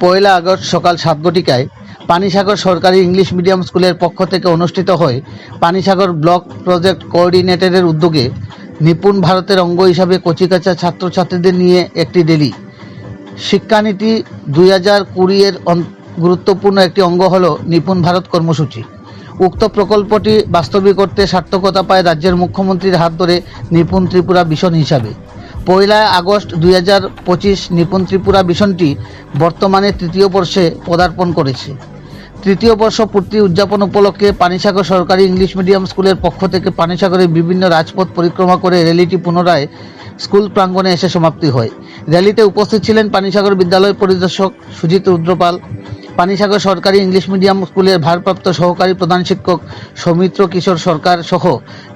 পয়লা August সকাল 7 ঘটিকায় পানিসাগর সরকারি English medium স্কুলের পক্ষ থেকে অনুষ্ঠিত হয় পানিসাগর ব্লক প্রজেক্ট কোঅর্ডিনেটরের উদ্যোগে নিপুণ ভারতের অঙ্গ হিসাবে কচিকাঁচা ছাত্রছাত্রীদের নিয়ে একটি র্যালি। শিক্ষানীতি 2020 এর গুরুত্বপূর্ণ একটি অঙ্গ হল নিপুণ ভারত কর্মসূচি। উক্ত প্রকল্পটি বাস্তবিক করতে সার্থকতা পায় রাজ্যের মুখ্যমন্ত্রীর হাত ধরে নিপুণ ত্রিপুরা মিশন হিসাবে। পয়লা আগস্ট 2025 নিপুণ ত্রিপুরা মিশনটি বর্তমানে তৃতীয় বর্ষে পদার্পণ করেছে। তৃতীয় বর্ষ পূর্তি উদযাপন উপলক্ষে পানিসাগর সরকারি ইংলিশ মিডিয়াম স্কুলের পক্ষ থেকে পানিসাগরের বিভিন্ন রাজপথ পরিক্রমা করে র্যালিটি পুনরায় স্কুল প্রাঙ্গণে এসে সমাপ্তি হয়। র্যালিতে উপস্থিত ছিলেন পানিসাগর বিদ্যালয় পরিদর্শক সুজিত রুদ্রপাল, পানিসাগর সরকারি ইংলিশ মিডিয়াম স্কুলের ভারপ্রাপ্ত সহকারী প্রধান শিক্ষক সৌমিত্র কিশোর সরকার সহ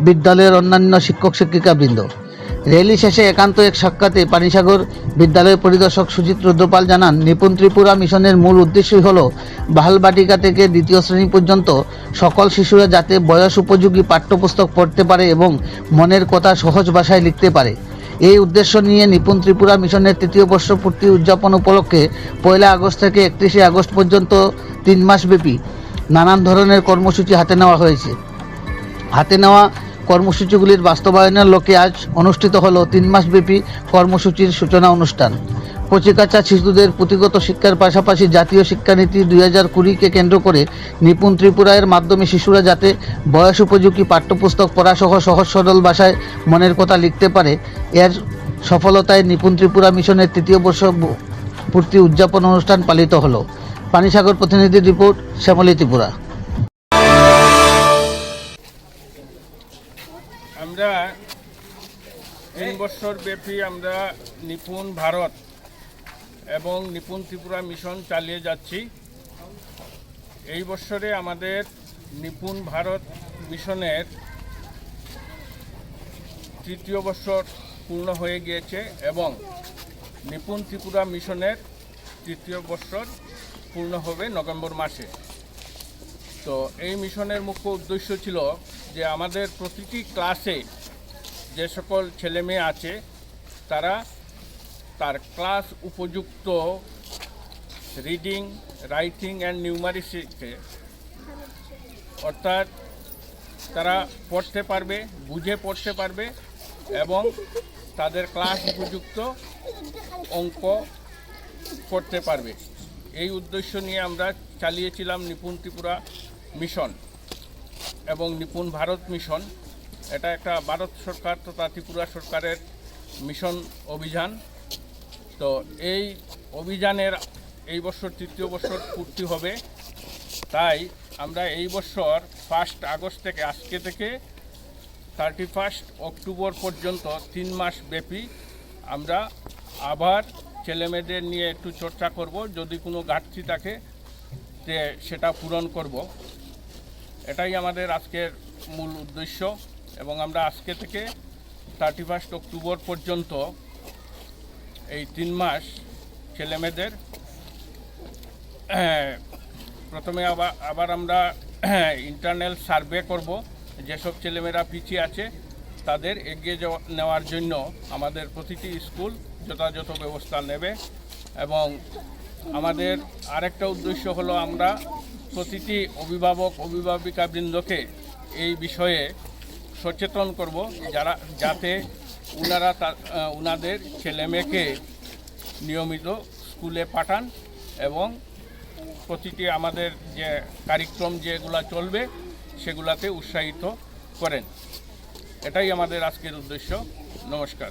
বিদ্যালয়ের অন্যান্য শিক্ষক শিক্ষিকাবৃন্দ। র্যালি শেষে একান্ত এক সাক্ষাতে পানিসাগর বিদ্যালয় পরিদর্শক সুজিত রুদ্রপাল জানান, নিপুণ ত্রিপুরা মিশনের মূল উদ্দেশ্যই হল বালবাটিকা থেকে দ্বিতীয় শ্রেণী পর্যন্ত সকল শিশুরা যাতে বয়স উপযোগী পাঠ্যপুস্তক পড়তে পারে এবং মনের কথা সহজ ভাষায় লিখতে পারে। এই উদ্দেশ্য নিয়ে নিপুণ ত্রিপুরা মিশনের তৃতীয় বর্ষ পূর্তি উদযাপন উপলক্ষে পয়লা আগস্ট থেকে 31শে আগস্ট পর্যন্ত 3 মাসব্যাপী নানান ধরনের কর্মসূচি হাতে নেওয়া হয়েছে। হাতে নেওয়া কর্মসূচিগুলির বাস্তবায়নের লক্ষ্যে আজ অনুষ্ঠিত হল 3 মাসব্যাপী কর্মসূচির সূচনা অনুষ্ঠান। কচিকাঁচা শিশুদের পুঁথিগত শিক্ষার পাশাপাশি জাতীয় শিক্ষানীতি 2020-কে কেন্দ্র করে নিপুণ ত্রিপুরার মাধ্যমে শিশুরা যাতে বয়স উপযোগী পাঠ্যপুস্তক পড়াসহ সহজ সরল ভাষায় মনের কথা লিখতে পারে, এর সফলতায় নিপুণ ত্রিপুরা মিশনের তৃতীয় বর্ষ পূর্তি উদযাপন অনুষ্ঠান পালিত হল। পানিসাগর প্রতিনিধির রিপোর্ট, শ্যামলী ত্রিপুরা। আমরা 3 বছর ব্যাপী আমরা নিপুণ ভারত এবং নিপুণ ত্রিপুরা মিশন চালিয়ে যাচ্ছি। এই বছরে আমাদের নিপুণ ভারত মিশনের তৃতীয় বছর পূর্ণ হয়ে গিয়েছে এবং নিপুণ ত্রিপুরা মিশনের তৃতীয় বছর পূর্ণ হবে নভেম্বর মাসে। তো এই মিশনের মুখ্য উদ্দেশ্য ছিল যে আমাদের প্রতিটি ক্লাসে যে সকল ছেলেমেয়ে আছে তারা তার ক্লাস উপযুক্ত রিডিং, রাইটিং অ্যান্ড নিউমারিক্সে, অর্থাৎ তারা পড়তে পারবে, বুঝে পড়তে পারবে এবং তাদের ক্লাস উপযুক্ত অঙ্ক করতে পারবে। এই উদ্দেশ্য নিয়ে আমরা চালিয়েছিলাম নিপুণ ত্রিপুরা মিশন এবং নিপুণ ভারত মিশন। এটা একটা ভারত সরকার তথা ত্রিপুরা সরকারের মিশন অভিযান। তো এই অভিযানের এই বছর তৃতীয় বছর পূর্তি হবে, তাই আমরা এই বছর 1 আগস্ট থেকে আজকে থেকে 31 অক্টোবর পর্যন্ত 3 মাস ব্যাপী আমরা আবার ছেলেমেয়েদের নিয়ে একটু চর্চা করব, যদি কোনো ঘাটতি থাকে সেটা পূরণ করব। এটাই আমাদের আজকের মূল উদ্দেশ্য এবং আমরা আজকে থেকে 31 অক্টোবর পর্যন্ত এই 3 মাস ছেলেমেয়েদের প্রথমে আবার আমরা ইন্টারনাল সার্ভে করব। যেসব ছেলেমেয়েরা পিছিয়ে আছে তাদের এগিয়ে নেওয়ার জন্য আমাদের প্রতিটি স্কুল যথাযথ ব্যবস্থা নেবে এবং আমাদের আরেকটা উদ্দেশ্য হলো আমরা প্রতিটি অভিভাবক অভিভাবিকাবৃন্দকে এই বিষয়ে সচেতন করব, যাতে ওনাদের ছেলেমেয়েকে নিয়মিত স্কুলে পাঠান এবং প্রতিটি আমাদের যে কার্যক্রম যেগুলো চলবে সেগুলাতে উৎসাহিত করেন। এটাই আমাদের আজকের উদ্দেশ্য। নমস্কার।